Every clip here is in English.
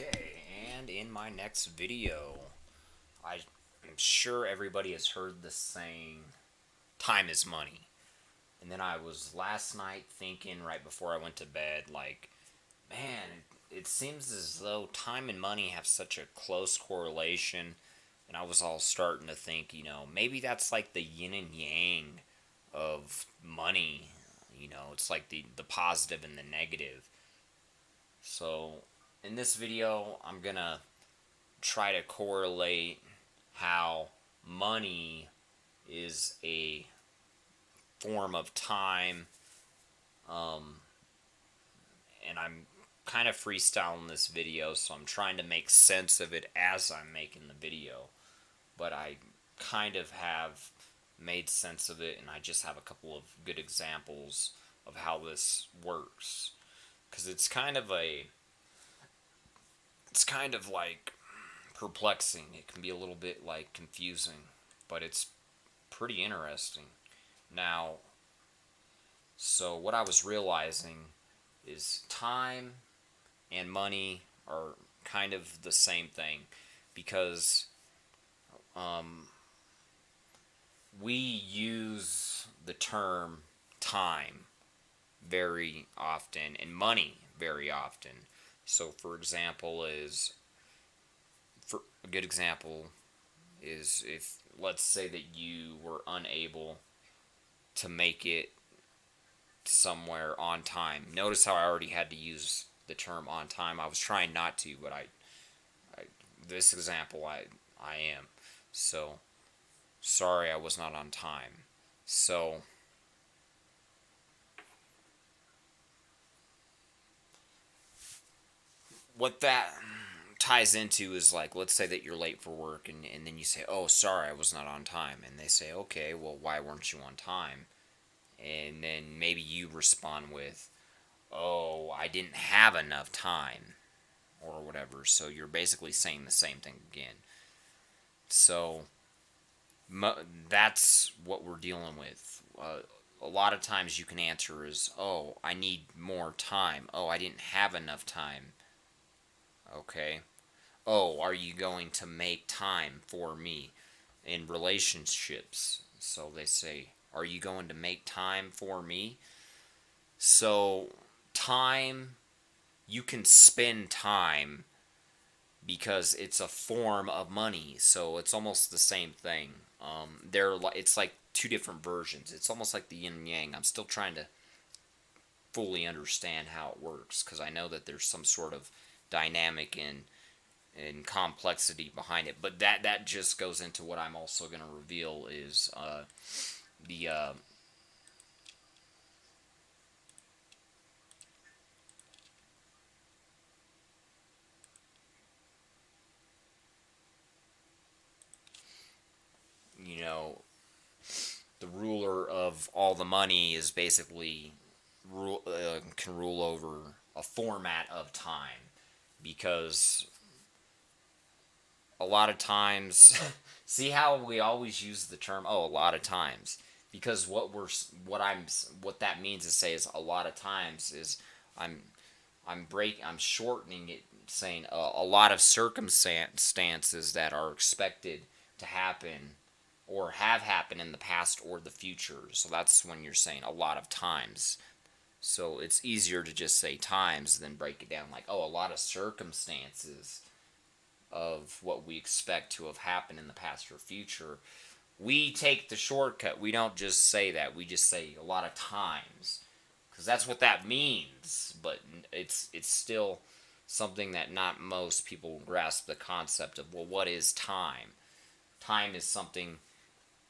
Okay, and in my next video, I'm sure everybody has heard the saying, time is money. And then I was last night thinking right before I went to bed, like, man, it seems as though time and money have such a close correlation. And I was all starting to think, maybe that's like the yin and yang of money. It's like the positive and the negative. So, in this video, I'm gonna try to correlate how money is a form of time, um, and I'm kind of freestyling this video, so I'm trying to make sense of it as I'm making the video. But I kind of have made sense of it, and I just have a couple of good examples of how this works. Because it's kind of like perplexing. It can be a little bit like confusing, but it's pretty interesting. Now, so what I was realizing is time and money are kind of the same thing because um, we use the term time very often and money very often. So, for a good example is if let's say that you were unable to make it somewhere on time. Notice how I already had to use the term on time. I was trying not to, but I this example I am. So sorry I was not on time. So what that ties into is like let's say that you're late for work and then you say, oh sorry I was not on time, and they say, okay, well why weren't you on time? And then maybe you respond with, oh I didn't have enough time or whatever. So you're basically saying the same thing again. So that's what we're dealing with. A lot of times you can answer is, oh, I need more time. Oh, I didn't have enough time. Okay. Oh, are you going to make time for me in relationships? So they say, are you going to make time for me? So, time, you can spend time because it's a form of money. So it's almost the same thing. It's like two different versions. It's almost like the yin and yang. I'm still trying to fully understand how it works because I know that there's some sort of dynamic and complexity behind it. But that just goes into what I'm also going to reveal is the you know the ruler of all the money is basically can rule over a format of time because a lot of times see how we always use the term, oh a lot of times, because what that means to say is a lot of times is i'm I'm shortening it, saying a lot of circumstances that are expected to happen or have happened in the past or the future. So that's when you're saying a lot of times. So it's easier to just say times than break it down like, oh, a lot of circumstances of what we expect to have happened in the past or future. We take the shortcut. We don't just say that. We just say a lot of times because that's what that means. But it's still something that not most people grasp the concept of. Well, what is time? Time is something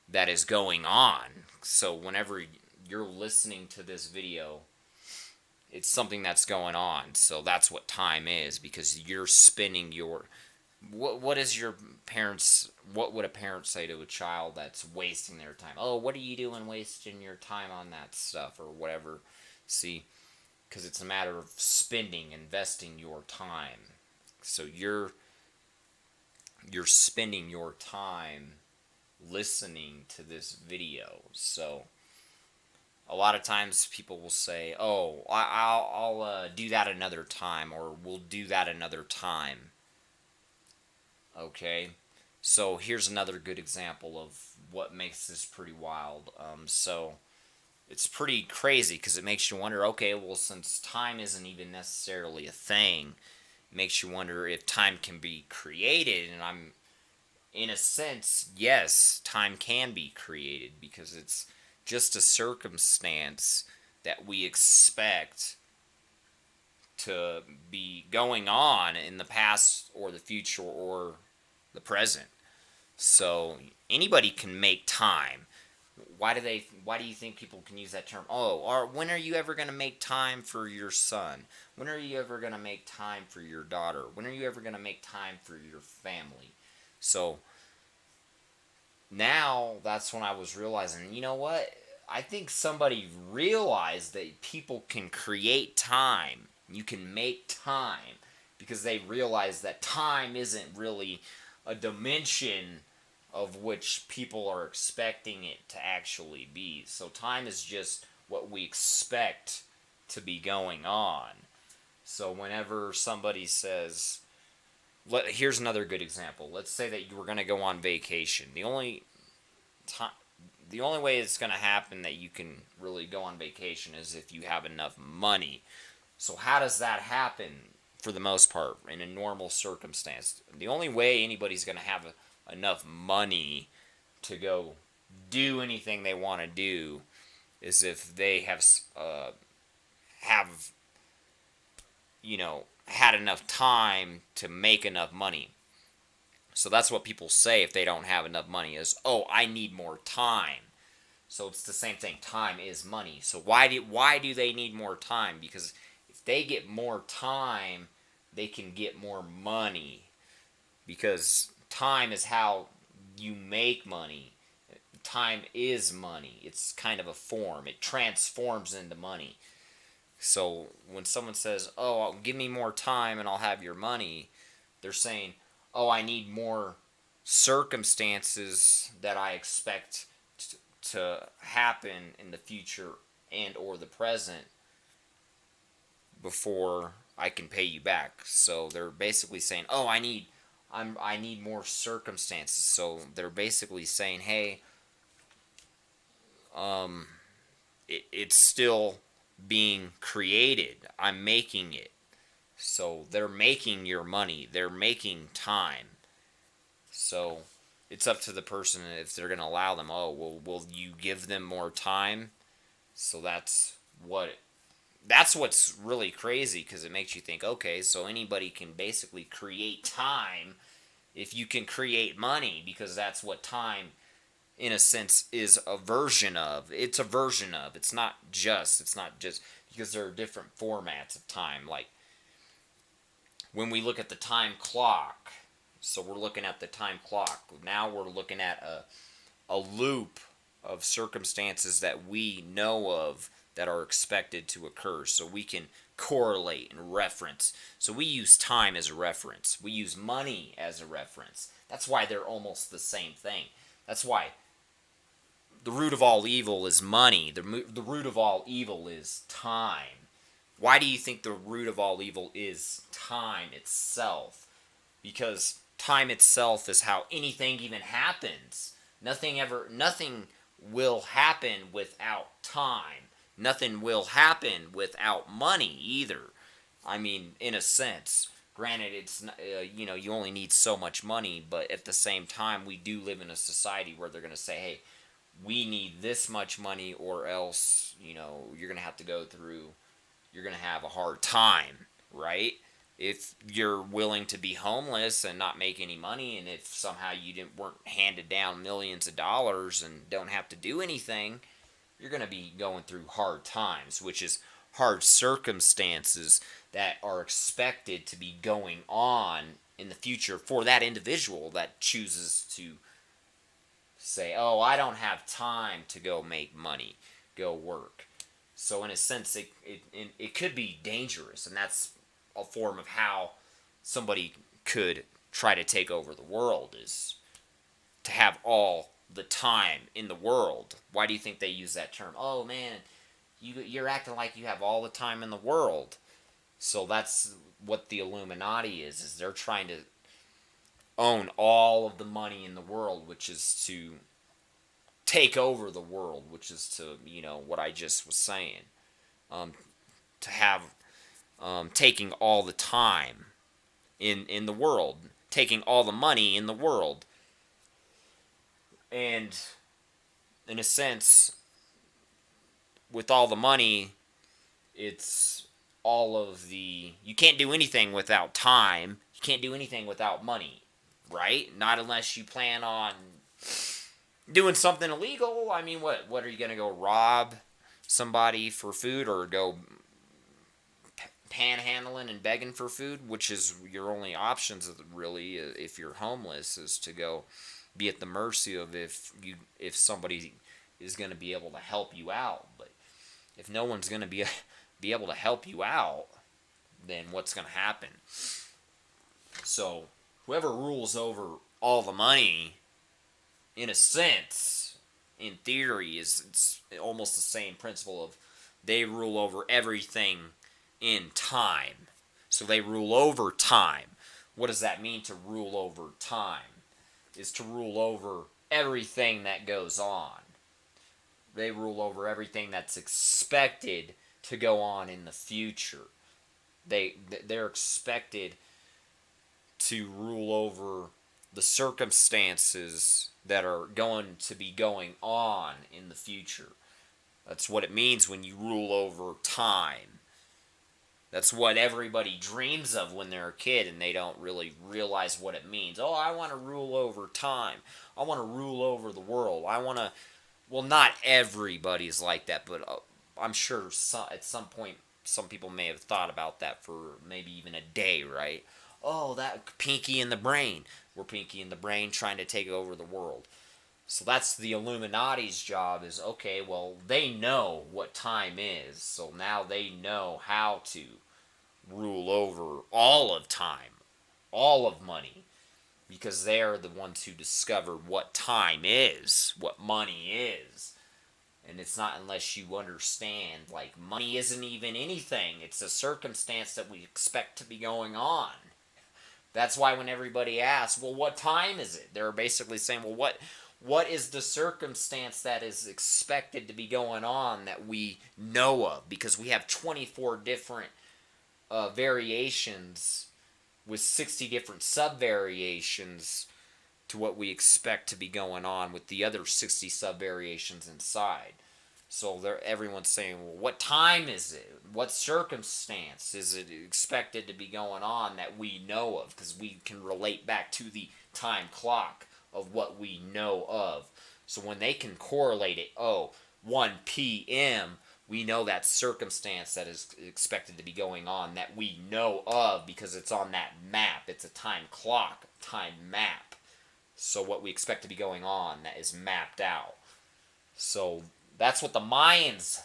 that is going on. So whenever you're listening to this video, it's something that's going on. So that's what time is because you're spending your what is your parents what would a parent say to a child that's wasting their time? Oh, what are you doing wasting your time on that stuff or whatever? See, because it's a matter of spending, investing your time. So you're spending your time listening to this video. So a lot of times people will say, "Oh, I'll do that another time," or "We'll do that another time." Okay, so here's another good example of what makes this pretty wild. So it's pretty crazy because it makes you wonder. Okay, well, since time isn't even necessarily a thing, it makes you wonder if time can be created. And I'm, in a sense, yes, time can be created because it's just a circumstance that we expect to be going on in the past or the future or the present. So anybody can make time. Why do you think people can use that term? Oh, or when are you ever going to make time for your son? When are you ever going to make time for your daughter? When are you ever going to make time for your family? So now that's when I was realizing, you know what? I think somebody realized that people can create time. You can make time because they realize that time isn't really a dimension of which people are expecting it to actually be. So time is just what we expect to be going on. So whenever somebody says, here's another good example. Let's say that you were going to go on vacation. Time, the only way it's going to happen that you can really go on vacation is if you have enough money. So how does that happen for the most part in a normal circumstance? The only way anybody's going to have enough money to go do anything they want to do is if they have had enough time to make enough money. So that's what people say if they don't have enough money is, "Oh, I need more time." So it's the same thing. Time is money. So why do they need more time? Because if they get more time, they can get more money. Because time is how you make money. Time is money. It's kind of a form. It transforms into money. So when someone says, "Oh, give me more time and I'll have your money," they're saying, "Oh, I need more circumstances that I expect to happen in the future and or the present before I can pay you back." So they're basically saying, "Oh, I need more circumstances." So they're basically saying, "Hey, um it's still being created. I'm making it." So they're making your money. They're making time. So it's up to the person if they're going to allow them. Oh, well, will you give them more time? So that's what's really crazy because it makes you think, okay, so anybody can basically create time if you can create money because that's what time in a sense is a version of. It's a version of. It's not just because there are different formats of time. Like when we look at the time clock, so we're looking at the time clock. Now we're looking at a loop of circumstances that we know of that are expected to occur. So we can correlate and reference. So we use time as a reference. We use money as a reference. That's why they're almost the same thing. That's why the root of all evil is money. The root of all evil is time. Why do you think the root of all evil is time itself? Because time itself is how anything even happens. Nothing will happen without time. Nothing will happen without money either. I mean, in a sense. Granted, it's you only need so much money, but at the same time, we do live in a society where they're going to say, "Hey, we need this much money, or else you're going to have to go through. You're going to have a hard time, right?" If you're willing to be homeless and not make any money, and if somehow weren't handed down millions of dollars and don't have to do anything, you're going to be going through hard times, which is hard circumstances that are expected to be going on in the future for that individual that chooses to say, "Oh, I don't have time to go make money, go work." So in a sense, it could be dangerous, and that's a form of how somebody could try to take over the world is to have all the time in the world. Why do you think they use that term? Oh man, you're acting like you have all the time in the world. So that's what the Illuminati is they're trying to own all of the money in the world, which is to take over the world, which is to, what I just was saying. Um, to have taking all the time in the world, taking all the money in the world. And in a sense, with all the money, it's all of the. You can't do anything without time. You can't do anything without money, right? Not unless you plan on doing something illegal. I mean, what are you gonna go rob somebody for food or go panhandling and begging for food, which is your only options really if you're homeless, is to go be at the mercy of if somebody is going to be able to help you out. But if no one's going to be able to help you out, then what's going to happen? So whoever rules over all the money, in a sense, in theory, it's almost the same principle of they rule over everything in time. So they rule over time. What does that mean to rule over time? Is to rule over everything that goes on. They rule over everything that's expected to go on in the future. They're expected to rule over the circumstances that are going to be going on in the future. That's what it means when you rule over time. That's what everybody dreams of when they're a kid and they don't really realize what it means. Oh, I want to rule over time. I want to rule over the world. I want to. Well, not everybody's like that, but I'm sure at some point some people may have thought about that for maybe even a day, right? Oh, that Pinky in the Brain. We're Pinky in the Brain trying to take over the world. So that's the Illuminati's job is, okay, well, they know what time is, so now they know how to rule over all of time, all of money, because they're the ones who discover what time is, what money is. And it's not unless you understand, like, money isn't even anything. It's a circumstance that we expect to be going on. That's why when everybody asks, well, what time is it? They're basically saying, well, what is the circumstance that is expected to be going on that we know of? Because we have 24 different variations with 60 different sub-variations to what we expect to be going on with the other 60 sub-variations inside. So everyone's saying, well, what time is it? What circumstance is it expected to be going on that we know of? Because we can relate back to the time clock of what we know of. So when they can correlate it, 1 p.m., we know that circumstance that is expected to be going on that we know of because it's on that map. It's a time clock, time map. So what we expect to be going on that is mapped out. So that's what the Mayans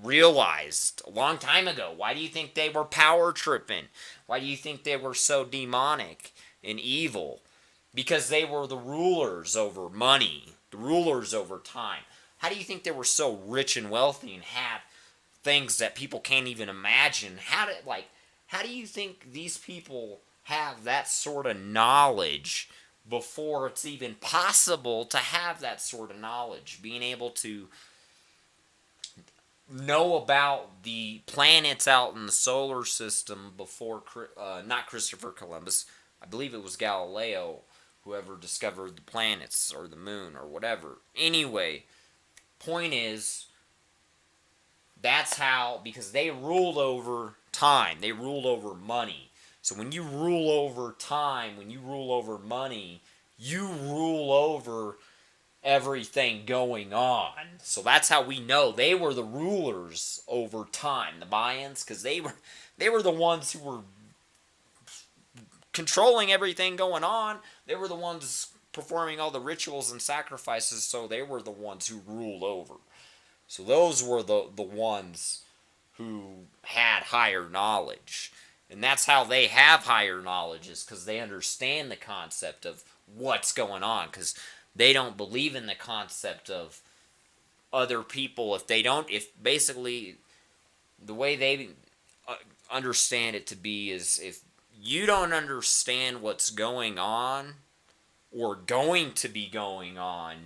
realized a long time ago. Why do you think they were power tripping? Why do you think they were so demonic and evil? Because they were the rulers over money, the rulers over time. How do you think they were so rich and wealthy and had things that people can't even imagine? How do you think these people have that sort of knowledge before it's even possible to have that sort of knowledge? Being able to know about the planets out in the solar system before, not Christopher Columbus, I believe it was Galileo, whoever discovered the planets or the moon or whatever. Anyway, point is, that's how, because they ruled over time, they ruled over money. So when you rule over time, when you rule over money, you rule over everything going on. So that's how we know they were the rulers over time, the Mayans, because they were the ones who were controlling everything going on. They were the ones performing all the rituals and sacrifices, so they were the ones who ruled over. So those were the ones who had higher knowledge. And that's how they have higher knowledge, is because they understand the concept of what's going on, because they don't believe in the concept of other people, if basically the way they understand it to be is, if you don't understand what's going on or going to be going on,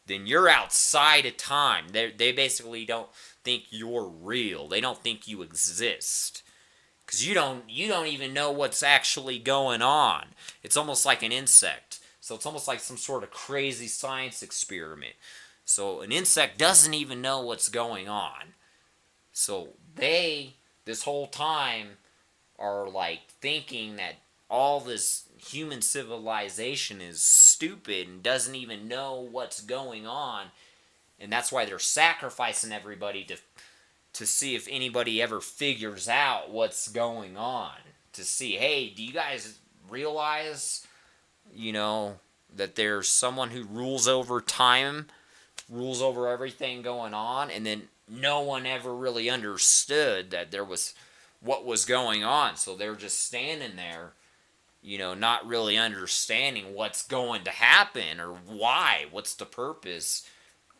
then you're outside of time. They basically don't think you're real. They don't think you exist. Because you don't even know what's actually going on. It's almost like an insect. So it's almost like some sort of crazy science experiment. So an insect doesn't even know what's going on. So they, this whole time, are like thinking that all this human civilization is stupid and doesn't even know what's going on, and that's why they're sacrificing everybody to see if anybody ever figures out what's going on, to see, hey, do you guys realize, you know, that there's someone who rules over time, rules over everything going on, and then no one ever really understood that there was what was going on. So they're just standing there, you know, not really understanding what's going to happen or why, what's the purpose.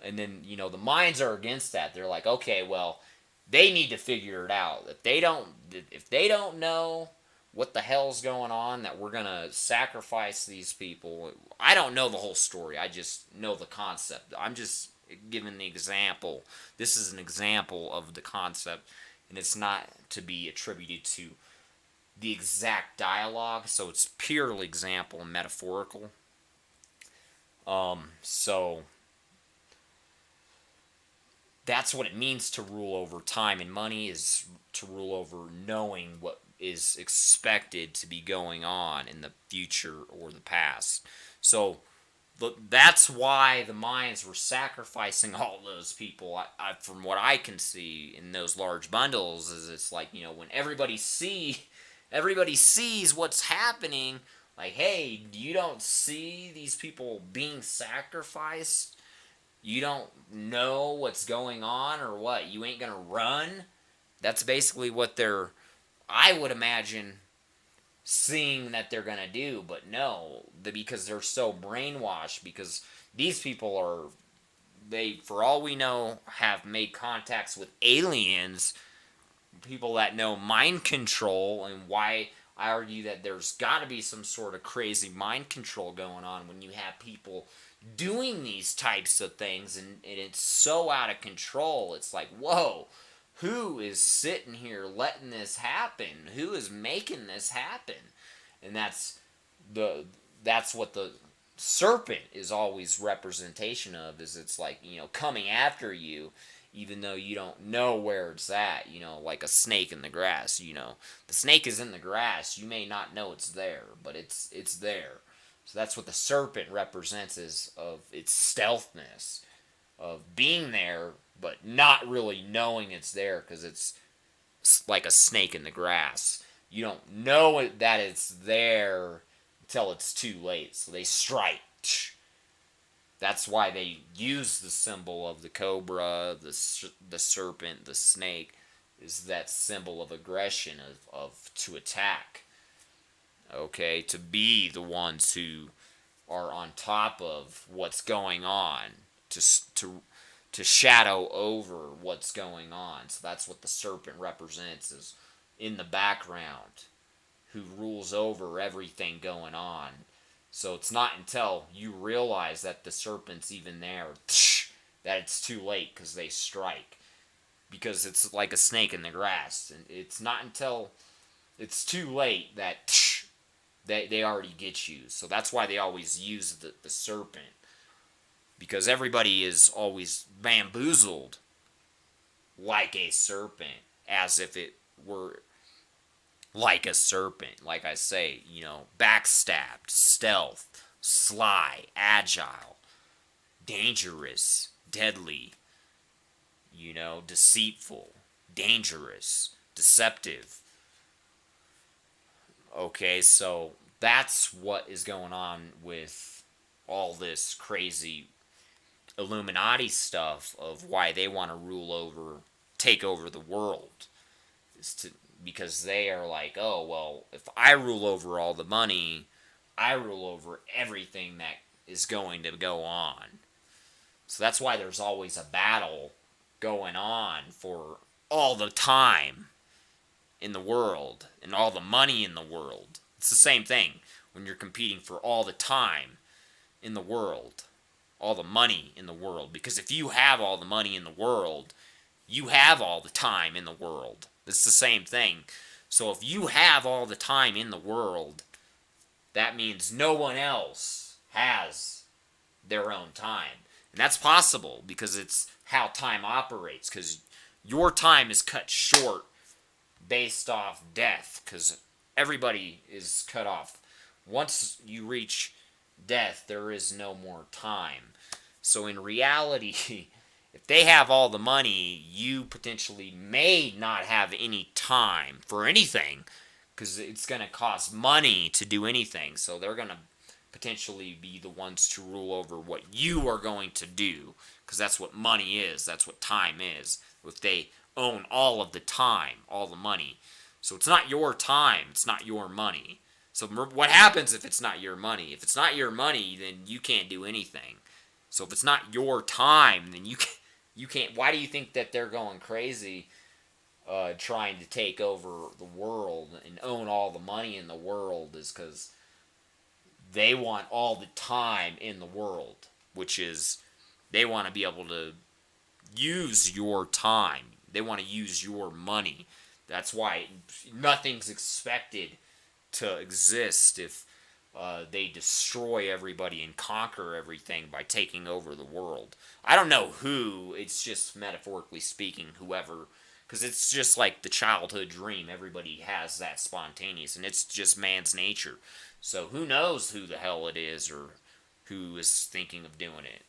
And then, you know, the minds are against that. They're like, okay, well, they need to figure it out. If they don't know what the hell's going on, that we're gonna sacrifice these people. I don't know the whole story. I just know the concept. I'm just giving the example. This is an example of the concept, and it's not to be attributed to the exact dialogue, so it's purely example and metaphorical. So that's what it means to rule over time and money, is to rule over knowing what is expected to be going on in the future or the past. So that's why the Mayans were sacrificing all those people. From what I can see in those large bundles, is it's like, you know, when everybody sees what's happening, like, hey, you don't see these people being sacrificed? You don't know what's going on, or what? You ain't gonna run? That's basically what they're, I would imagine, seeing that they're gonna do. But no, because they're so brainwashed, because these people are, they, for all we know, have made contacts with aliens, people that know mind control. And why I argue that there's got to be some sort of crazy mind control going on when you have people doing these types of things, and it's so out of control. It's like, whoa, who is sitting here letting this happen? Who is making this happen? And that's what the serpent is always representation of, is it's like, you know, coming after you even though you don't know where it's at, you know, like a snake in the grass. You know, the snake is in the grass, you may not know it's there, but it's there. So that's what the serpent represents, is of its stealthness, of being there but not really knowing it's there, because it's like a snake in the grass. You don't know that it's there until it's too late. So they strike. That's why they use the symbol of the cobra, the serpent, the snake, is that symbol of aggression, of to attack. Okay, to be the ones who are on top of what's going on, to shadow over what's going on. So that's what the serpent represents, is in the background, who rules over everything going on. So it's not until you realize that the serpent's even there that it's too late, because they strike. Because it's like a snake in the grass. And it's not until it's too late that they already get you. So that's why they always use the serpent. Because everybody is always bamboozled like a serpent, as if it were like a serpent. Like I say, you know, backstabbed, stealth, sly, agile, dangerous, deadly, you know, deceitful, dangerous, deceptive. Okay, so that's what is going on with all this crazy Illuminati stuff, of why they want to take over the world. Because they are like, oh, well, if I rule over all the money, I rule over everything that is going to go on. So that's why there's always a battle going on for all the time in the world and all the money in the world. It's the same thing when you're competing for all the time in the world, all the money in the world. Because if you have all the money in the world, you have all the time in the world. It's the same thing. So if you have all the time in the world, that means no one else has their own time. And that's possible because it's how time operates. Because your time is cut short based off death. Because everybody is cut off. Once you reach death, there is no more time. So in reality, if they have all the money, you potentially may not have any time for anything because it's going to cost money to do anything. So they're going to potentially be the ones to rule over what you are going to do because that's what money is. That's what time is. If they own all of the time, all the money. So it's not your time. It's not your money. So what happens if it's not your money? If it's not your money, then you can't do anything. So if it's not your time, then you can't. Why do you think that they're going crazy trying to take over the world and own all the money in the world? Is because they want all the time in the world, which is they want to be able to use your time. They want to use your money. That's why nothing's expected to exist if they destroy everybody and conquer everything by taking over the world. I don't know who, it's just metaphorically speaking, whoever, because it's just like the childhood dream. Everybody has that spontaneous, and it's just man's nature. So who knows who the hell it is or who is thinking of doing it.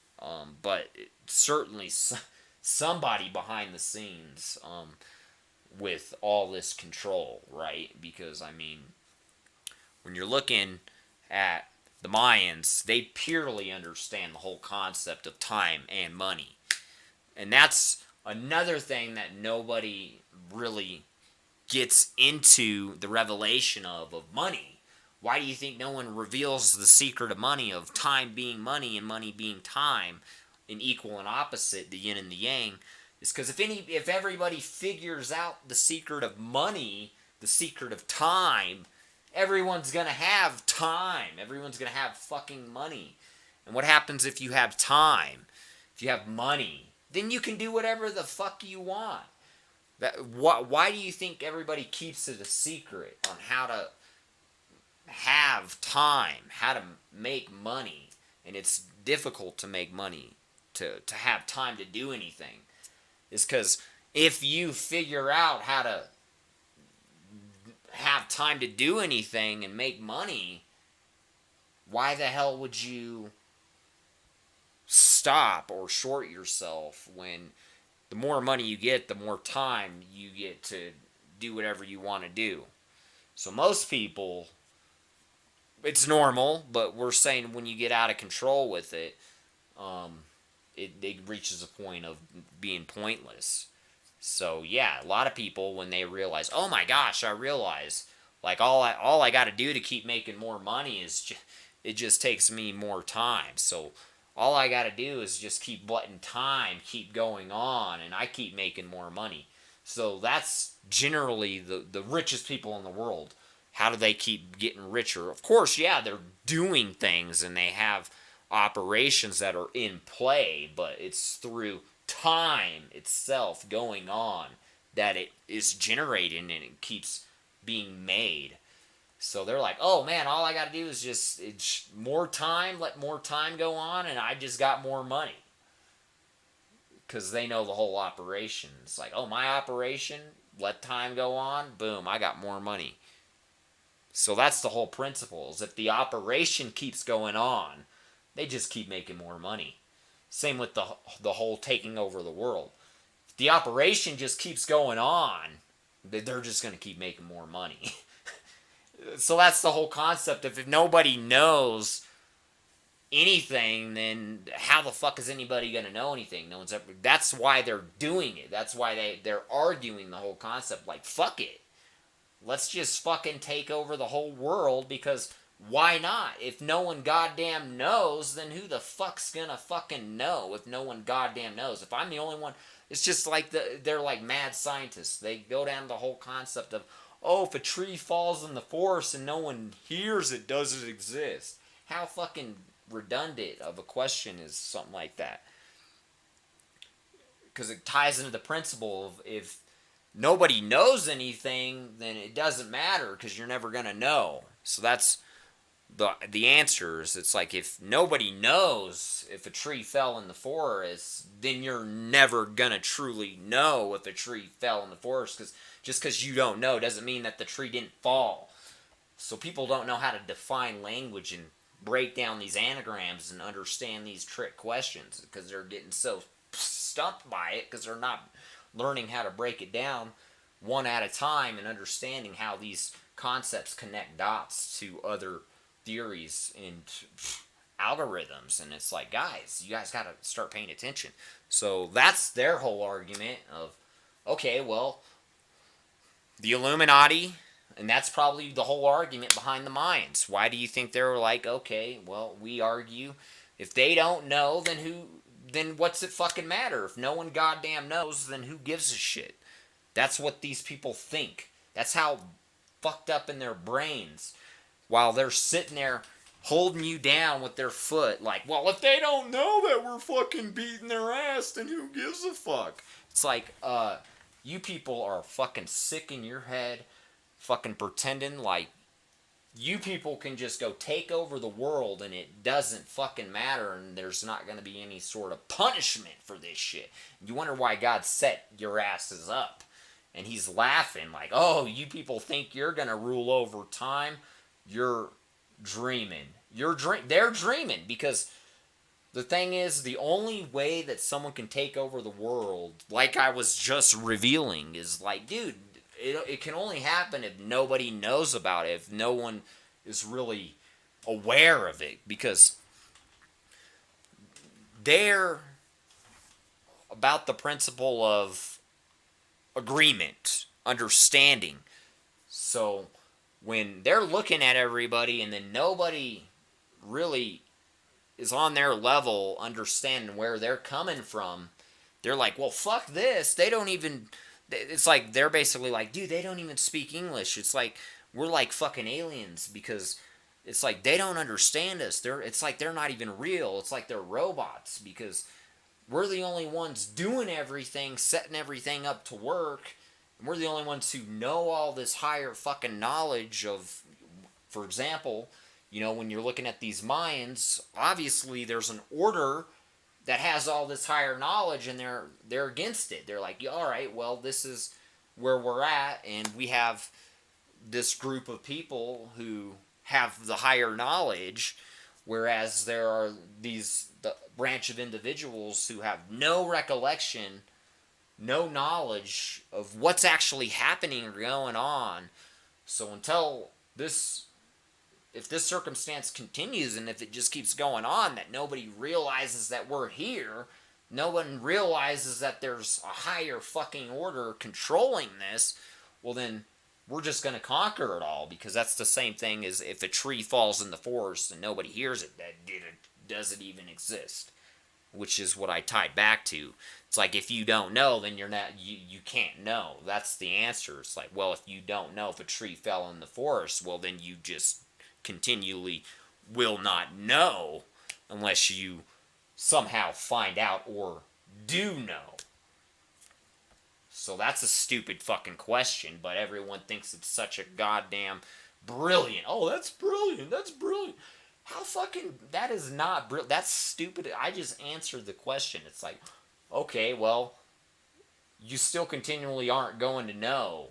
But certainly somebody behind the scenes with all this control, right? Because, I mean, when you're looking at the Mayans, they purely understand the whole concept of time and money. And that's another thing that nobody really gets into the revelation of money. Why do you think no one reveals the secret of money, of time being money and money being time, in equal and opposite, the yin and the yang? It's because if everybody figures out the secret of money, the secret of time, everyone's going to have time. Everyone's going to have fucking money. And what happens if you have time? If you have money, then you can do whatever the fuck you want. Why do you think everybody keeps it a secret on how to have time, how to make money? And it's difficult to make money, to have time to do anything. It's because if you figure out how to have time to do anything and make money, why the hell would you stop or short yourself when the more money you get, the more time you get to do whatever you want to do? So most people, it's normal, but we're saying when you get out of control with it, it reaches a point of being pointless. So yeah, a lot of people, when they realize, oh my gosh, I realize, like all I got to do to keep making more money is it just takes me more time. So all I got to do is just keep letting time keep going on, and I keep making more money. So that's generally the richest people in the world. How do they keep getting richer? Of course, yeah, they're doing things and they have operations that are in play, but it's through time itself going on that it is generating and it keeps being made. So they're like, oh man, all I gotta do is it's more time, let more time go on, and I just got more money. Because they know the whole operation. It's like, oh, my operation, let time go on, boom, I got more money. So that's the whole principle, is if the operation keeps going on, they just keep making more money. Same with the whole taking over the world. If the operation just keeps going on, they're just going to keep making more money. So that's the whole concept. If nobody knows anything, then how the fuck is anybody going to know anything? No one's ever. That's why they're doing it. That's why they're arguing the whole concept. Like, fuck it. Let's just fucking take over the whole world because Why not? If no one goddamn knows, then who the fuck's gonna fucking know if no one goddamn knows? If I'm the only one, it's just like they're like mad scientists. They go down the whole concept of, oh, if a tree falls in the forest and no one hears it, does it exist? How fucking redundant of a question is something like that? Because it ties into the principle of if nobody knows anything, then it doesn't matter because you're never gonna know. So that's the answers. It's like if nobody knows if a tree fell in the forest, then you're never gonna truly know if a tree fell in the forest, because just because you don't know doesn't mean that the tree didn't fall. So people don't know how to define language and break down these anagrams and understand these trick questions because they're getting so stumped by it because they're not learning how to break it down one at a time and understanding how these concepts connect dots to other theories and algorithms. And it's like, guys, you guys got to start paying attention. So that's their whole argument of, okay, well, the Illuminati, and that's probably the whole argument behind the Mayans. Why do you think they were like, okay, well, we argue if they don't know, then what's it fucking matter? If no one goddamn knows, then who gives a shit? That's what these people think. That's how fucked up in their brains. While they're sitting there holding you down with their foot, like, well, if they don't know that we're fucking beating their ass, then who gives a fuck? It's like, you people are fucking sick in your head, fucking pretending like you people can just go take over the world and it doesn't fucking matter and there's not going to be any sort of punishment for this shit. You wonder why God set your asses up. And he's laughing like, oh, you people think you're going to rule over time? You're dreaming. They're dreaming, because the thing is, the only way that someone can take over the world, like I was just revealing, is like, dude, it can only happen if nobody knows about it, if no one is really aware of it, because they're about the principle of agreement, understanding. So when they're looking at everybody and then nobody really is on their level understanding where they're coming from, they're like, well, fuck this. They don't even, it's like they're basically like, dude, they don't even speak English. It's like we're like fucking aliens, because it's like they don't understand us. It's like they're not even real. It's like they're robots, because we're the only ones doing everything, setting everything up to work. And we're the only ones who know all this higher fucking knowledge of, for example, you know, when you're looking at these Mayans, obviously there's an order that has all this higher knowledge, and they're against it. They're like, yeah, all right, well, this is where we're at, and we have this group of people who have the higher knowledge, whereas there are the branch of individuals who have no recollection, no knowledge of what's actually happening or going on. So until if this circumstance continues, and if it just keeps going on, that nobody realizes that we're here, no one realizes that there's a higher fucking order controlling this, well then we're just going to conquer it all, because that's the same thing as if a tree falls in the forest and nobody hears it, does it even exist? Which is what I tied back to. It's like, if you don't know, then you can't know. That's the answer. It's like, well, if you don't know if a tree fell in the forest, well, then you just continually will not know unless you somehow find out or do know. So that's a stupid fucking question, but everyone thinks it's such a goddamn brilliant. Oh, that's brilliant. That's brilliant. How fucking, that is not brilliant. That's stupid. I just answered the question. It's like, okay, well, you still continually aren't going to know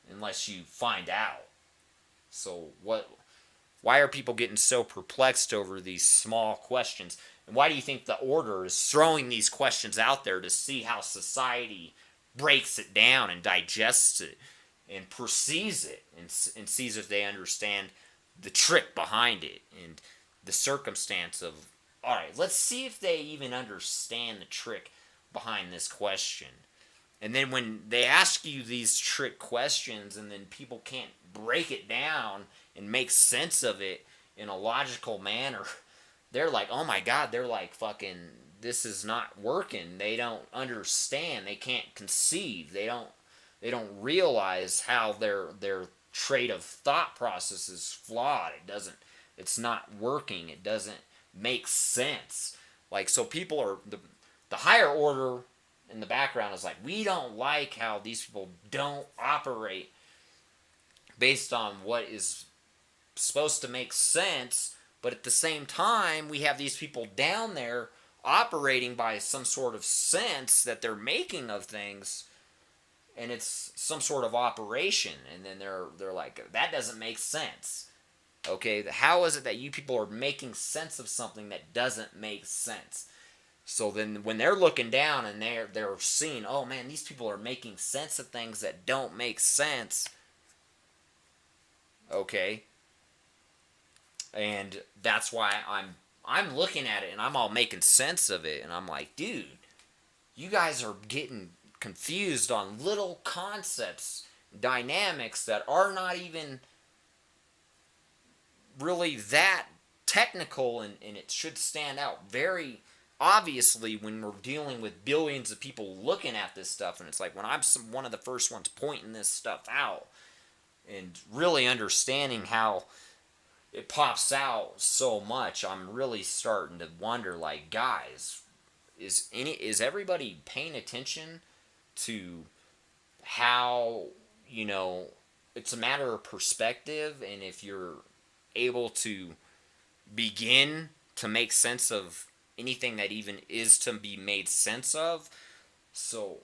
unless you find out. So why are people getting so perplexed over these small questions? And why do you think the order is throwing these questions out there to see how society breaks it down and digests it and perceives it, and sees if they understand the trick behind it and the circumstance of, all right, let's see if they even understand the trick behind this question. And then when they ask you these trick questions and then people can't break it down and make sense of it, in a logical manner, they're like, oh my god, they're like fucking, this is not working. They don't understand. They can't conceive. They don't realize how their trait of thought process is flawed. It's not working. It doesn't make sense. Like, so people are the higher order in the background is like, we don't like how these people don't operate based on what is supposed to make sense, but at the same time, we have these people down there operating by some sort of sense that they're making of things, and it's some sort of operation, and then they're like, that doesn't make sense. Okay, how is it that you people are making sense of something that doesn't make sense? So then when they're looking down and they're seeing, oh man, these people are making sense of things that don't make sense. Okay, and that's why I'm looking at it and I'm all making sense of it, and I'm like, dude, you guys are getting confused on little concepts, dynamics that are not even really that technical, and it should stand out very obviously when we're dealing with billions of people looking at this stuff. And it's like, when I'm one of the first ones pointing this stuff out and really understanding how it pops out so much, I'm really starting to wonder, like, guys, is everybody paying attention to how, it's a matter of perspective, and if you're able to begin to make sense of anything that even is to be made sense of. So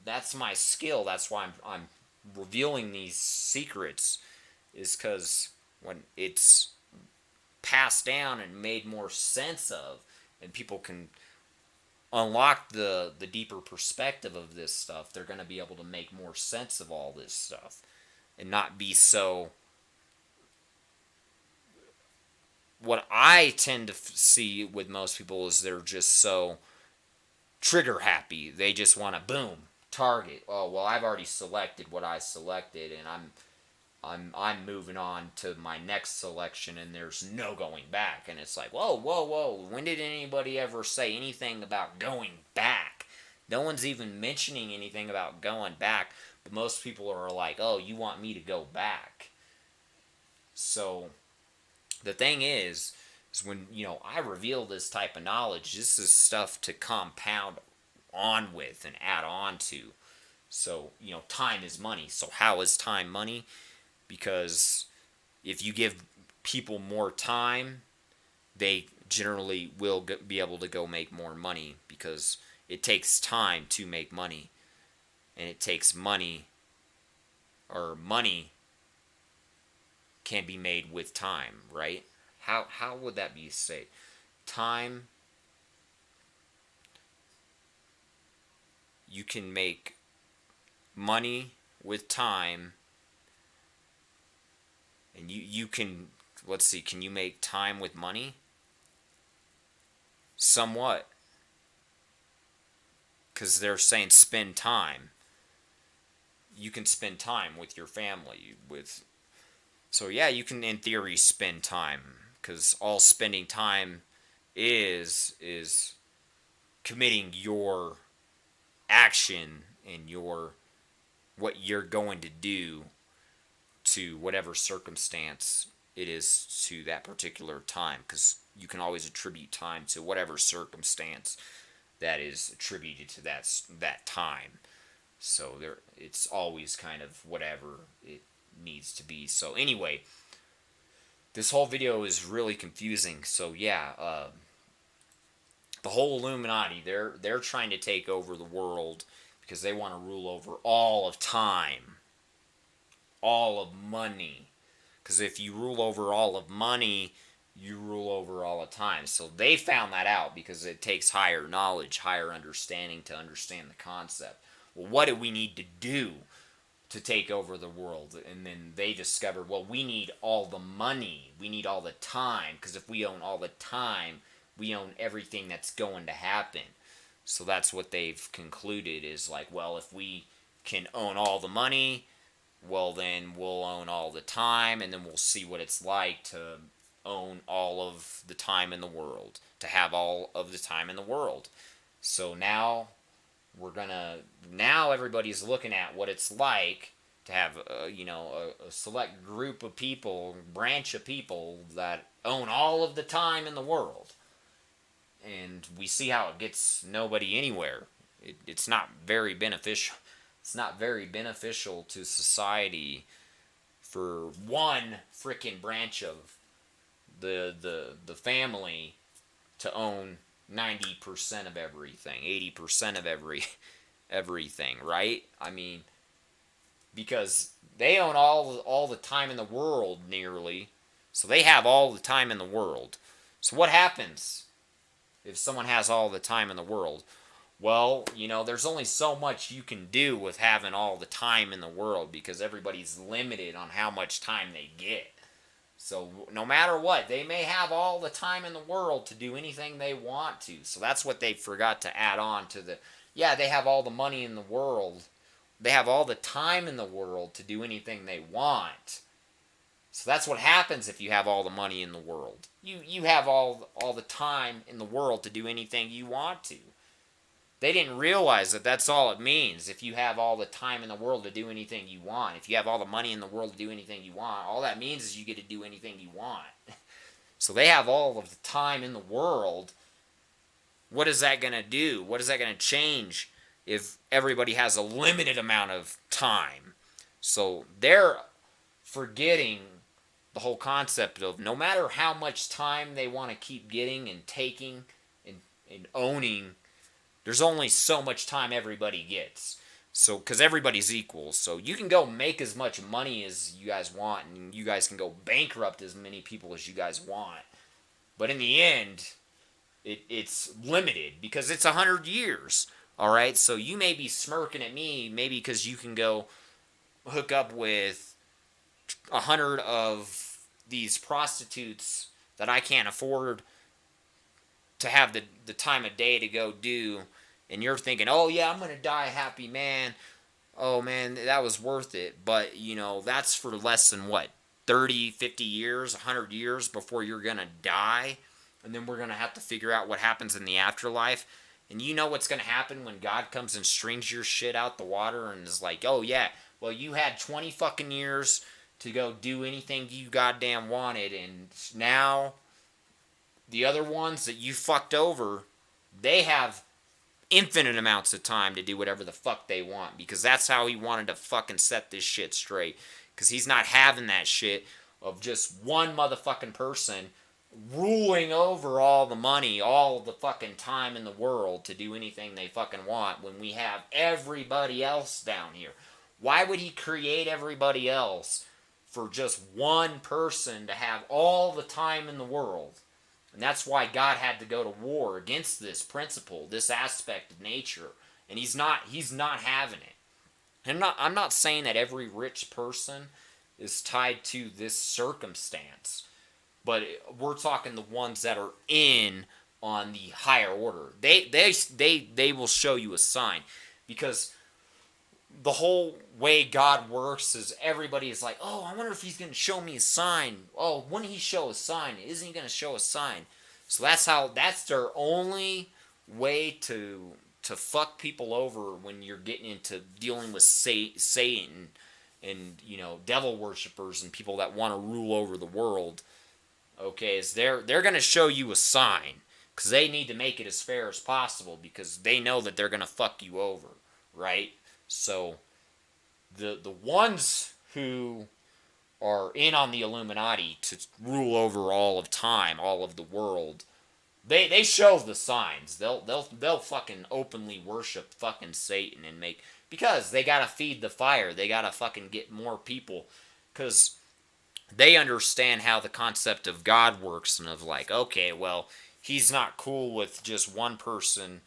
that's my skill. That's why I'm revealing these secrets, is because when it's passed down and made more sense of, and people can unlock the deeper perspective of this stuff, they're going to be able to make more sense of all this stuff and not be so. What I tend to see with most people is they're just so trigger happy. They just want to boom target. Oh well, I've already selected what I selected, and I'm moving on to my next selection, and there's no going back. And it's like, whoa, whoa, whoa. When did anybody ever say anything about going back? No one's even mentioning anything about going back. But most people are like, oh, you want me to go back? So the thing is when I reveal this type of knowledge, this is stuff to compound on with and add on to. So time is money. So how is time money? Because if you give people more time, they generally will be able to go make more money, because it takes time to make money, and it takes money, or money can be made with time, right? How would that be say? Time, you can make money with time, and you can, let's see, can you make time with money? Somewhat, because they're saying spend time. You can spend time with your family, so yeah, you can in theory spend time, because all spending time is committing your action and what you're going to do to whatever circumstance it is to that particular time, because you can always attribute time to whatever circumstance that is attributed to that time. So it's always kind of whatever it needs to be. So anyway, this whole video is really confusing. So yeah, the whole Illuminati, they're trying to take over the world because they want to rule over all of time, all of money. Because if you rule over all of money, you rule over all of time. So they found that out because it takes higher knowledge, higher understanding to understand the concept. Well, what do we need to do to take over the world? And then they discovered, well, we need all the money. We need all the time. Because if we own all the time, we own everything that's going to happen. So that's what they've concluded, is like, well, if we can own all the money, well, then we'll own all the time, and then we'll see what it's like to own all of the time in the world, to have all of the time in the world. So now now everybody's looking at what it's like to have a select group of people, branch of people that own all of the time in the world, and we see how it gets nobody anywhere. It's not very beneficial. It's not very beneficial to society for one freaking branch of the family to own 90% of everything, 80% of everything, right? I mean, because they own all the time in the world nearly. So they have all the time in the world. So what happens if someone has all the time in the world? Well, there's only so much you can do with having all the time in the world because everybody's limited on how much time they get. So no matter what, they may have all the time in the world to do anything they want to. So that's what they forgot to add on to yeah, they have all the money in the world. They have all the time in the world to do anything they want. So that's what happens if you have all the money in the world. You have all the time in the world to do anything you want to. They didn't realize that that's all it means. If you have all the time in the world to do anything you want, if you have all the money in the world to do anything you want, all that means is you get to do anything you want. So they have all of the time in the world. What is that going to do? What is that going to change if everybody has a limited amount of time? So they're forgetting the whole concept of no matter how much time they want to keep getting and taking and owning, there's only so much time everybody gets. So, because everybody's equal. So, you can go make as much money as you guys want, and you guys can go bankrupt as many people as you guys want. But in the end, it's limited because it's 100 years. All right? So, you may be smirking at me, maybe because you can go hook up with 100 of these prostitutes that I can't afford to have the time of day to go do, and you're thinking, oh yeah, I'm going to die a happy man. Oh man, that was worth it. But, that's for less than what? 30, 50 years, 100 years before you're going to die. And then we're going to have to figure out what happens in the afterlife. And you know what's going to happen when God comes and strings your shit out the water and is like, oh yeah, well you had 20 fucking years to go do anything you goddamn wanted, and now the other ones that you fucked over, they have infinite amounts of time to do whatever the fuck they want, because that's how he wanted to fucking set this shit straight. Because he's not having that shit of just one motherfucking person ruling over all the money, all the fucking time in the world to do anything they fucking want when we have everybody else down here. Why would he create everybody else for just one person to have all the time in the world? And that's why God had to go to war against this principle, this aspect of nature. And he's not having it. And I'm not saying that every rich person is tied to this circumstance, but we're talking the ones that are in on the higher order. They will show you a sign, because the whole way God works is everybody is like, oh, I wonder if he's going to show me a sign. Oh, when he show a sign? Isn't he going to show a sign? So that's their only way to fuck people over when you're getting into dealing with Satan and, devil worshippers and people that want to rule over the world. Okay, is they're going to show you a sign, because they need to make it as fair as possible, because they know that they're going to fuck you over, right? So the ones who are in on the Illuminati to rule over all of time, all of the world, they show the signs. They'll fucking openly worship fucking Satan and because they gotta feed the fire. They gotta fucking get more people, because they understand how the concept of God works, and of like, okay, well, he's not cool with just one person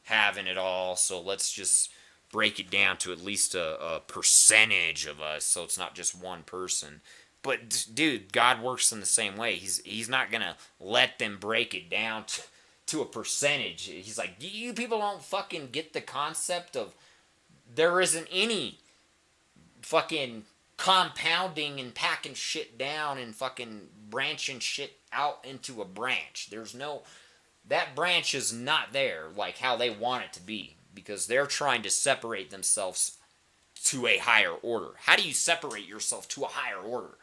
having it all, so let's just break it down to at least a percentage of us, so it's not just one person. But dude, God works in the same way. He's not gonna let them break it down to a percentage. He's like, you people don't fucking get the concept of there isn't any fucking compounding and packing shit down and fucking branching shit out into a branch. There's no, that branch is not there like how they want it to be, because they're trying to separate themselves to a higher order. How do you separate yourself to a higher order?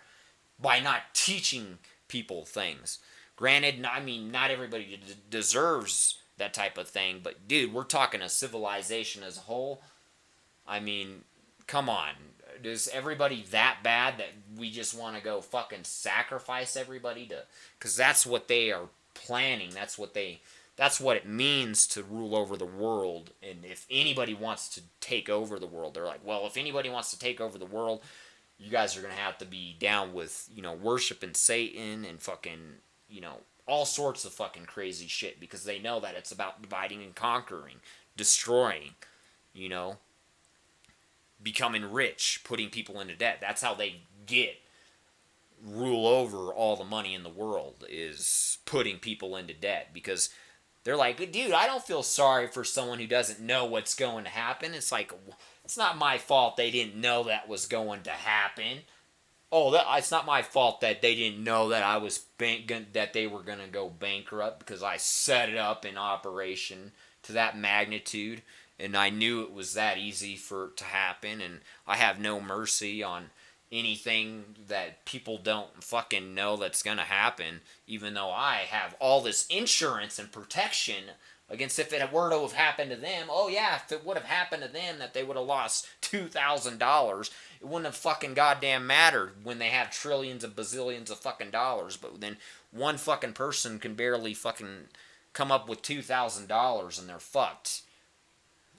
By not teaching people things. Granted, I mean, not everybody deserves that type of thing, but dude, we're talking a civilization as a whole. I mean, come on. Is everybody that bad that we just want to go fucking sacrifice everybody to? Because that's what they are planning. That's what it means to rule over the world. And if anybody wants to take over the world, they're like, well, if anybody wants to take over the world, you guys are going to have to be down with, worshiping Satan and fucking, all sorts of fucking crazy shit, because they know that it's about dividing and conquering, destroying, becoming rich, putting people into debt. That's how they rule over all the money in the world, is putting people into debt, because they're like, dude, I don't feel sorry for someone who doesn't know what's going to happen. It's like, it's not my fault they didn't know that was going to happen. Oh, it's not my fault that they didn't know that that they were going to go bankrupt, because I set it up in operation to that magnitude, and I knew it was that easy for it to happen, and I have no mercy on anything that people don't fucking know that's going to happen, even though I have all this insurance and protection against if it were to have happened to them. Oh yeah, if it would have happened to them that they would have lost $2,000, it wouldn't have fucking goddamn mattered when they have trillions of bazillions of fucking dollars. But then one fucking person can barely fucking come up with $2,000 and they're fucked.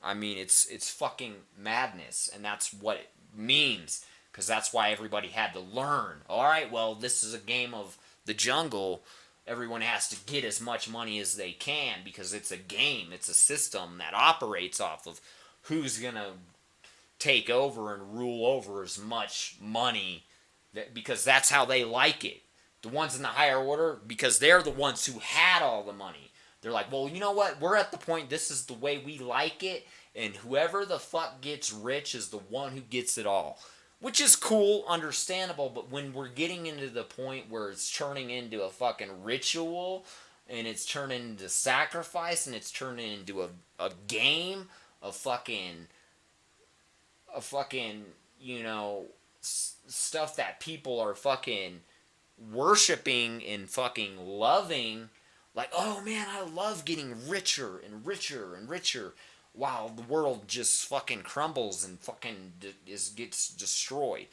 I mean, it's fucking madness, and that's what it means, because that's why everybody had to learn. Alright, well, this is a game of the jungle. Everyone has to get as much money as they can, because it's a game. It's a system that operates off of who's going to take over and rule over as much money, because that's how they like it. The ones in the higher order, because they're the ones who had all the money. They're like, well, you know what? We're at the point, this is the way we like it, and whoever the fuck gets rich is the one who gets it all. Which is cool, understandable, but when we're getting into the point where it's turning into a fucking ritual, and it's turning into sacrifice, and it's turning into a game of fucking, stuff that people are fucking worshipping and fucking loving, like, oh man, I love getting richer and richer and richer, while the world just fucking crumbles and fucking gets destroyed.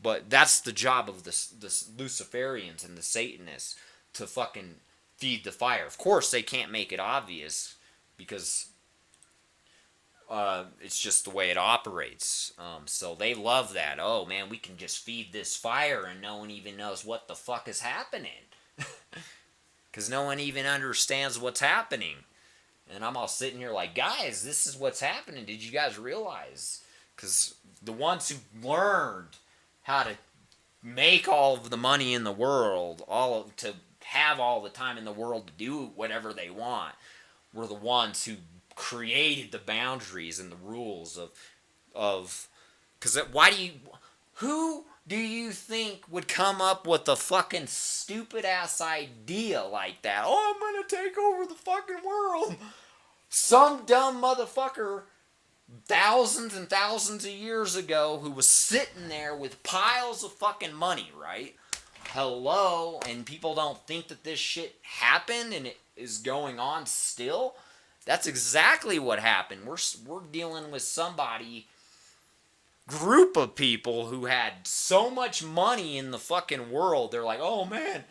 But that's the job of the Luciferians and the Satanists, to fucking feed the fire. Of course, they can't make it obvious, because it's just the way it operates. So they love that. Oh man, we can just feed this fire and no one even knows what the fuck is happening. Because no one even understands what's happening. And I'm all sitting here like, guys, this is what's happening. Did you guys realize? Because the ones who learned how to make all of the money in the world, to have all the time in the world to do whatever they want, were the ones who created the boundaries and the rules of. Because who do you think would come up with a fucking stupid ass idea like that? Oh, I'm gonna take over the fucking world. Some dumb motherfucker thousands and thousands of years ago who was sitting there with piles of fucking money, right? Hello, and people don't think that this shit happened and it is going on still? That's exactly what happened. We're dealing with group of people who had so much money in the fucking world. They're like, oh man,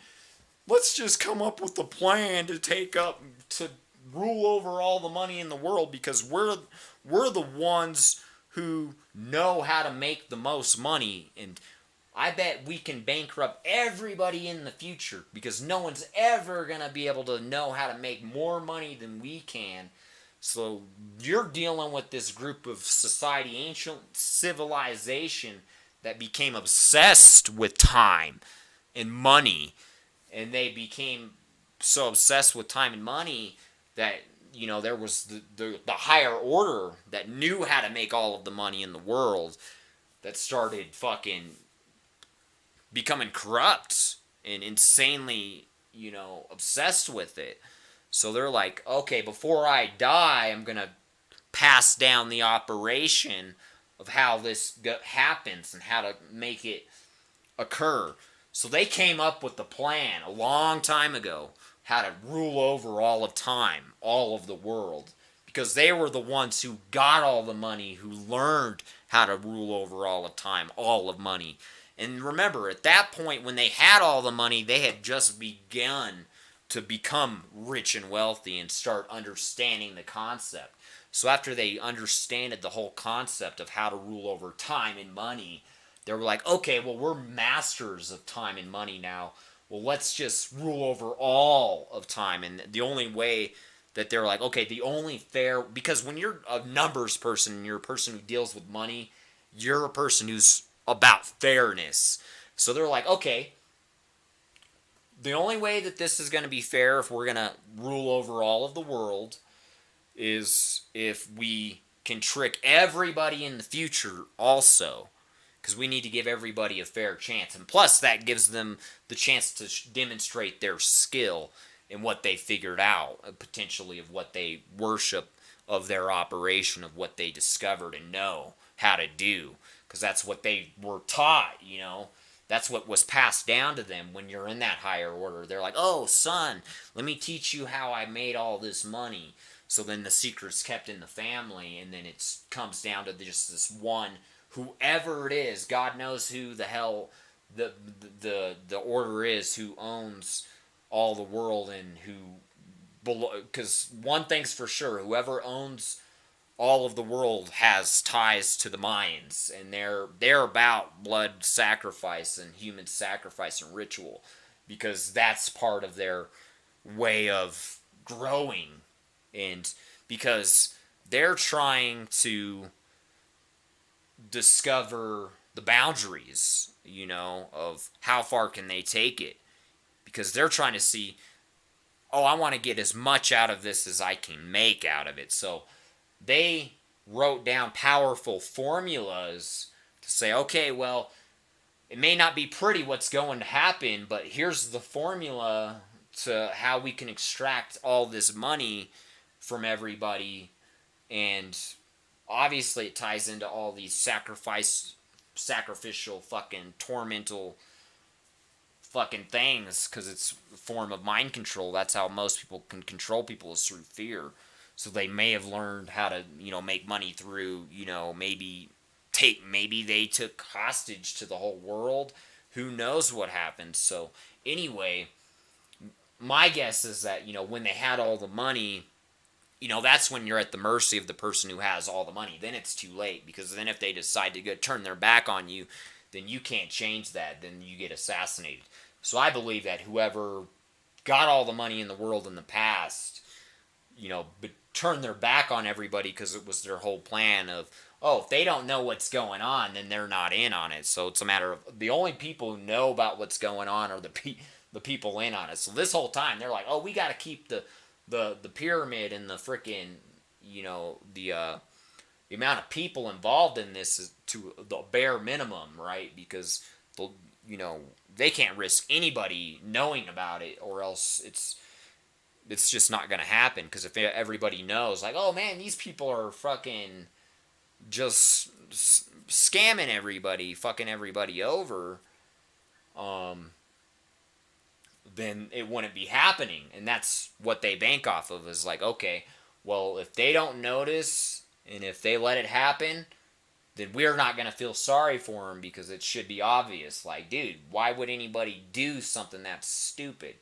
let's just come up with a plan to rule over all the money in the world, because we're the ones who know how to make the most money, and I bet we can bankrupt everybody in the future, because no one's ever gonna be able to know how to make more money than we can. So you're dealing with this group of society, ancient civilization, that became obsessed with time and money. And they became so obsessed with time and money that, there was the higher order that knew how to make all of the money in the world, that started fucking becoming corrupt and insanely, obsessed with it. So they're like, okay, before I die, I'm going to pass down the operation of how this happens and how to make it occur. So they came up with the plan a long time ago how to rule over all of time, all of the world, because they were the ones who got all the money, who learned how to rule over all of time, all of money. And remember, at that point, when they had all the money, they had just begun to become rich and wealthy and start understanding the concept. So after they understood the whole concept of how to rule over time and money, they were like, okay, well, we're masters of time and money now. Well, let's just rule over all of time. And the only way that they're like, okay, the only fair, because when you're a numbers person, you're a person who deals with money, you're a person who's about fairness. So they're like, okay, the only way that this is going to be fair if we're going to rule over all of the world is if we can trick everybody in the future also, because we need to give everybody a fair chance. And plus, that gives them the chance to demonstrate their skill in what they figured out, potentially of what they worship, of their operation, of what they discovered and know how to do, because that's what they were taught, That's what was passed down to them when you're in that higher order. They're like, oh, son, let me teach you how I made all this money. So then the secret's kept in the family, and then it comes down to just this one, whoever it is, God knows who the hell the order is, who owns all the world and who, because one thing's for sure, whoever owns all of the world has ties to the Mayans, and they're about blood sacrifice and human sacrifice and ritual, because that's part of their way of growing, and because they're trying to discover the boundaries, of how far can they take it, because they're trying to see, oh, I want to get as much out of this as I can make out of it. So they wrote down powerful formulas to say, okay, well, it may not be pretty what's going to happen, but here's the formula to how we can extract all this money from everybody. And obviously it ties into all these sacrificial fucking tormental fucking things, because it's a form of mind control. That's how most people can control people, is through fear. So they may have learned how to, make money through, maybe they took hostage to the whole world. Who knows what happened? So anyway, my guess is that, when they had all the money, that's when you're at the mercy of the person who has all the money. Then it's too late, because then if they decide to turn their back on you, then you can't change that. Then you get assassinated. So I believe that whoever got all the money in the world in the past, but turned their back on everybody because it was their whole plan of, oh, if they don't know what's going on, then they're not in on it. So it's a matter of, the only people who know about what's going on are the people in on it. So this whole time they're like, oh, we got to keep the pyramid and the freaking, the amount of people involved in this is to the bare minimum, right? Because they can't risk anybody knowing about it, or else it's just not going to happen. Because if everybody knows, like, oh man, these people are fucking just scamming everybody, fucking everybody over, then it wouldn't be happening. And that's what they bank off of, is like, okay, well, if they don't notice and if they let it happen, then we're not going to feel sorry for them, because it should be obvious. Like, dude, why would anybody do something that stupid?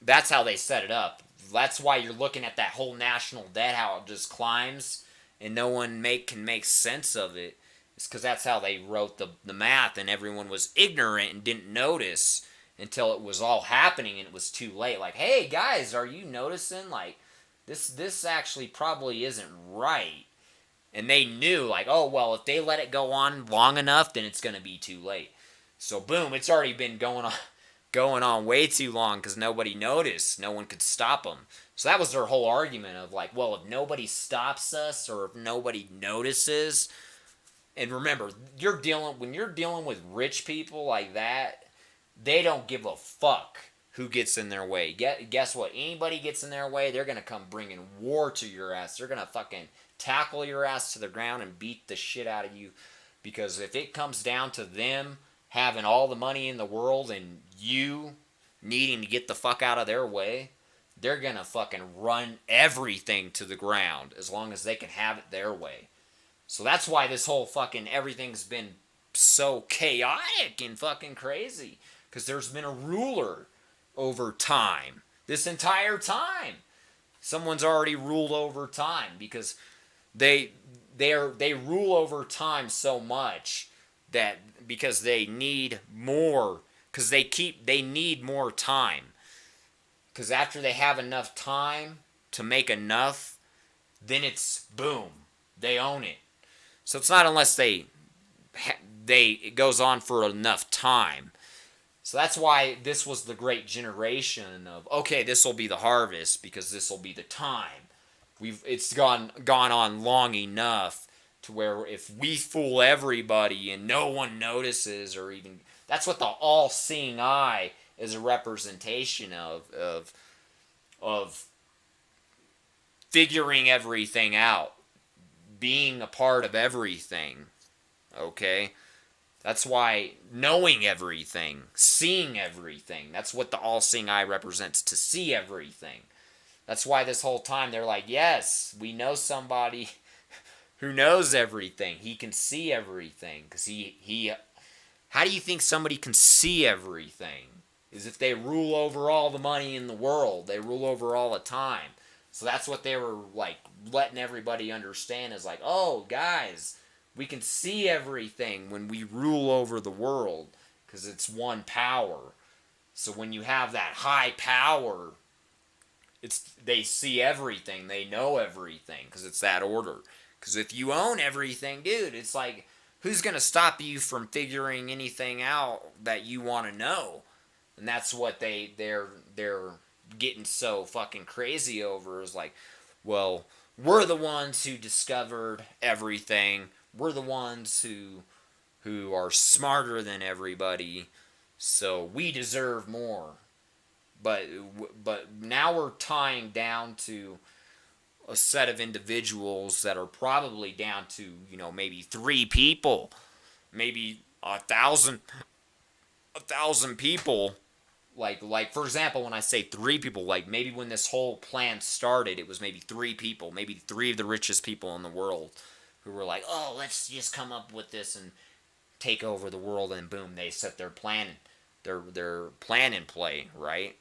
That's how they set it up. That's why you're looking at that whole national debt, how it just climbs, and no one can make sense of it. It's because that's how they wrote the math, and everyone was ignorant and didn't notice until it was all happening and it was too late. Like, hey guys, are you noticing? Like, this actually probably isn't right. And they knew, like, oh, well, if they let it go on long enough, then it's going to be too late. So, boom, it's already been going on way too long, because nobody noticed. No one could stop them. So that was their whole argument of, like, well, if nobody stops us, or if nobody notices, And remember, when you're dealing with rich people like that, they don't give a fuck who gets in their way. Guess what? Anybody gets in their way, they're gonna come bringing war to your ass. They're gonna fucking tackle your ass to the ground and beat the shit out of you. Because if it comes down to them having all the money in the world and you needing to get the fuck out of their way, they're gonna fucking run everything to the ground as long as they can have it their way. So that's why this whole fucking everything's been so chaotic and fucking crazy. Because there's been a ruler over time. This entire time. Someone's already ruled over time because they rule over time so much that because they need more because they need more time. Because after they have enough time to make enough, then it's boom. They own it. So it's not unless it goes on for enough time. So that's why this was the great generation of okay, this will be the harvest because this will be the time. It's gone on long enough to where if we fool everybody and no one notices or even that's what the all-seeing eye is a representation of figuring everything out, being a part of everything. Okay? That's why knowing everything, seeing everything, that's what the all-seeing eye represents, to see everything. That's why this whole time they're like, yes, we know somebody who knows everything. He can see everything. Because how do you think somebody can see everything? Is if they rule over all the money in the world. They rule over all the time. So that's what they were like letting everybody understand is like, oh, guys, we can see everything when we rule over the world. Because it's one power. So when you have that high power, they see everything, they know everything, because it's that order. Because if you own everything, dude, it's like, who's gonna stop you from figuring anything out that you want to know? And that's what they're getting so fucking crazy over is like, well, we're the ones who discovered everything. We're the ones who are smarter than everybody, so we deserve more. But now we're tying down to a set of individuals that are probably down to maybe 3 people, maybe a thousand people. Like for example, when I say 3 people, like maybe when this whole plan started, it was maybe 3 people, maybe 3 of the richest people in the world, who were like, oh, let's just come up with this and take over the world, and boom, they set their plan in play, right?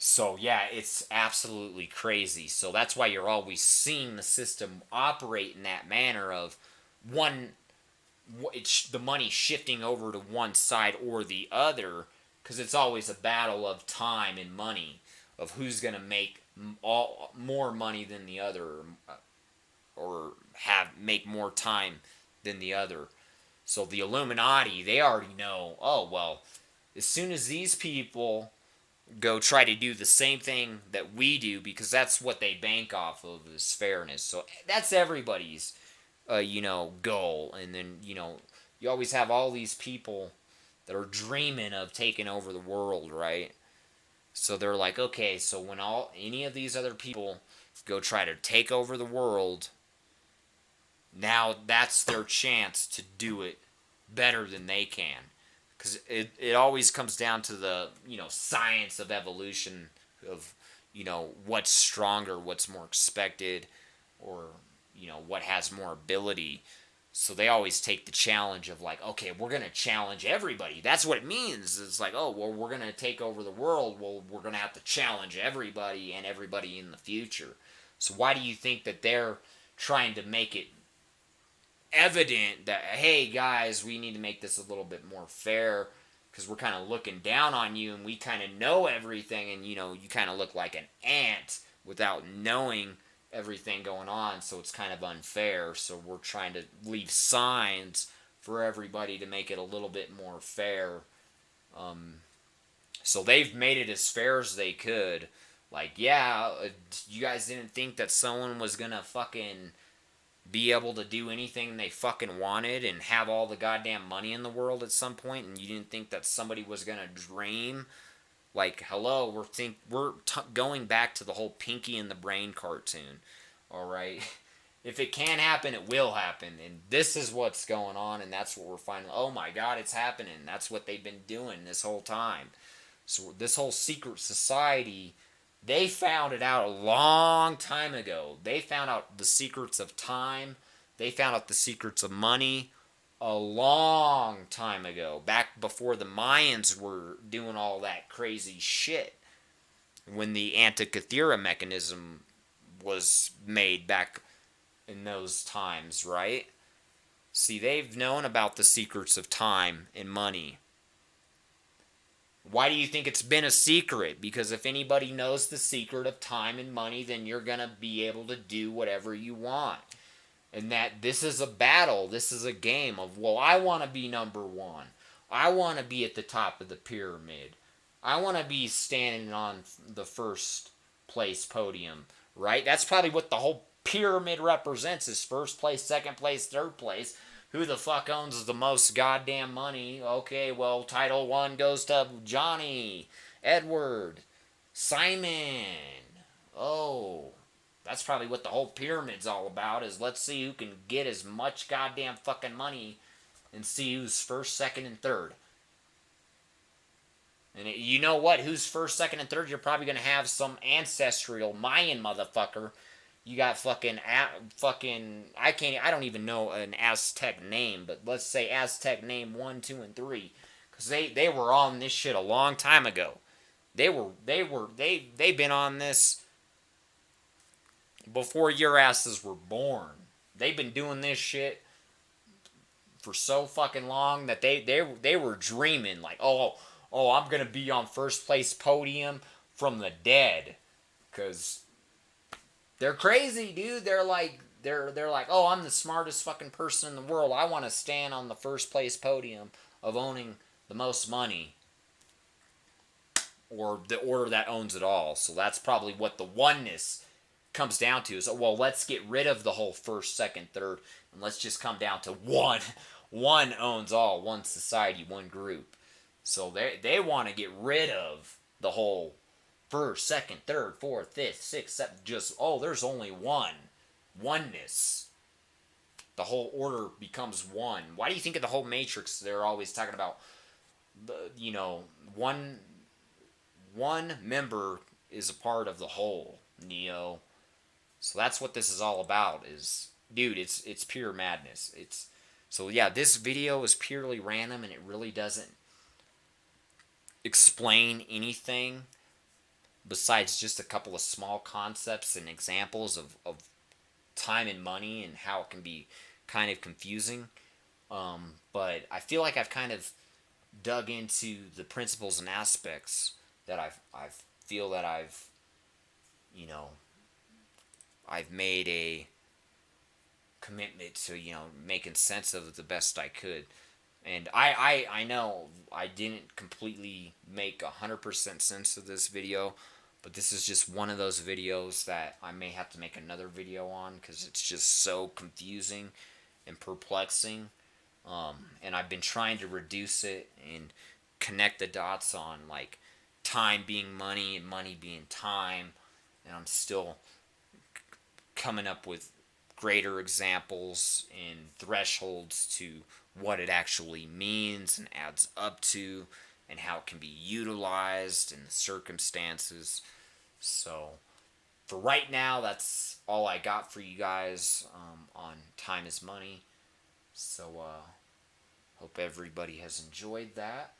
So yeah, it's absolutely crazy. So that's why you're always seeing the system operate in that manner of the money shifting over to one side or the other, because it's always a battle of time and money of who's going to make more money than the other, or make more time than the other. So the Illuminati, they already know, oh well, as soon as these people go try to do the same thing that we do, because that's what they bank off of, is fairness. So that's everybody's goal. And then you always have all these people that are dreaming of taking over the world, right? So they're like, okay, so when any of these other people go try to take over the world, now that's their chance to do it better than they can. Because it always comes down to the science of evolution of what's stronger, what's more expected, or what has more ability. So they always take the challenge of like, okay, we're gonna challenge everybody. That's what it means. It's like, oh well, we're gonna take over the world. Well, we're gonna have to challenge everybody and everybody in the future. So why do you think that they're trying to make it evident that, hey guys, we need to make this a little bit more fair, because we're kind of looking down on you and we kind of know everything, and you kind of look like an ant without knowing everything going on, so it's kind of unfair. So we're trying to leave signs for everybody to make it a little bit more fair. So they've made it as fair as they could. Like, yeah, you guys didn't think that someone was gonna fucking be able to do anything they fucking wanted and have all the goddamn money in the world at some point, and you didn't think that somebody was gonna dream? Like, hello, we're going back to the whole Pinky and the Brain cartoon. All right, if it can happen, it will happen, and this is what's going on, and that's what we're finding. Oh my God, it's happening. That's what they've been doing this whole time. So this whole secret society, they found it out a long time ago. They found out the secrets of time. They found out the secrets of money a long time ago, back before the Mayans were doing all that crazy shit. When the Antikythera mechanism was made back in those times, right? See, they've known about the secrets of time and money. Why do you think it's been a secret? Because if anybody knows the secret of time and money, then you're going to be able to do whatever you want. And that this is a battle. This is a game of, well, I want to be number one. I want to be at the top of the pyramid. I want to be standing on the first place podium, right? That's probably what the whole pyramid represents, is first place, second place, third place. Who the fuck owns the most goddamn money? Okay, well, title one goes to Johnny, Edward, Simon. Oh, that's probably what the whole pyramid's all about, is let's see who can get as much goddamn fucking money and see who's first, second, and third. And you know what? Who's first, second, and third? You're probably going to have some ancestral Mayan motherfucker. You got fucking, I don't even know an Aztec name, but let's say Aztec name 1, 2, and 3. Because they were on this shit a long time ago. They've been on this before your asses were born. They've been doing this shit for so fucking long that they were dreaming like, oh, I'm gonna be on first place podium from the dead, cause they're crazy, dude. They're like, oh, I'm the smartest fucking person in the world. I want to stand on the first place podium of owning the most money, or the order that owns it all. So that's probably what the oneness comes down to, is, well, let's get rid of the whole first, second, third, and let's just come down to one. One owns all, one society, one group. So they want to get rid of the whole first, second, third, fourth, fifth, sixth, seventh, just, oh, there's only one. Oneness. The whole order becomes one. Why do you think of the whole Matrix, they're always talking about, one member is a part of the whole, Neo. So that's what this is all about, is, dude, it's pure madness. So yeah, this video is purely random, and it really doesn't explain anything besides just a couple of small concepts and examples of time and money and how it can be kind of confusing. But I feel like I've kind of dug into the principles and aspects that I feel that I've made a commitment to, making sense of it the best I could. And I know I didn't completely make 100% sense of this video, but this is just one of those videos that I may have to make another video on, because it's just so confusing and perplexing. And I've been trying to reduce it and connect the dots on, like, time being money and money being time, and I'm still coming up with greater examples and thresholds to what it actually means and adds up to, and how it can be utilized in the circumstances. So for right now, that's all I got for you guys on time is money. So hope everybody has enjoyed that.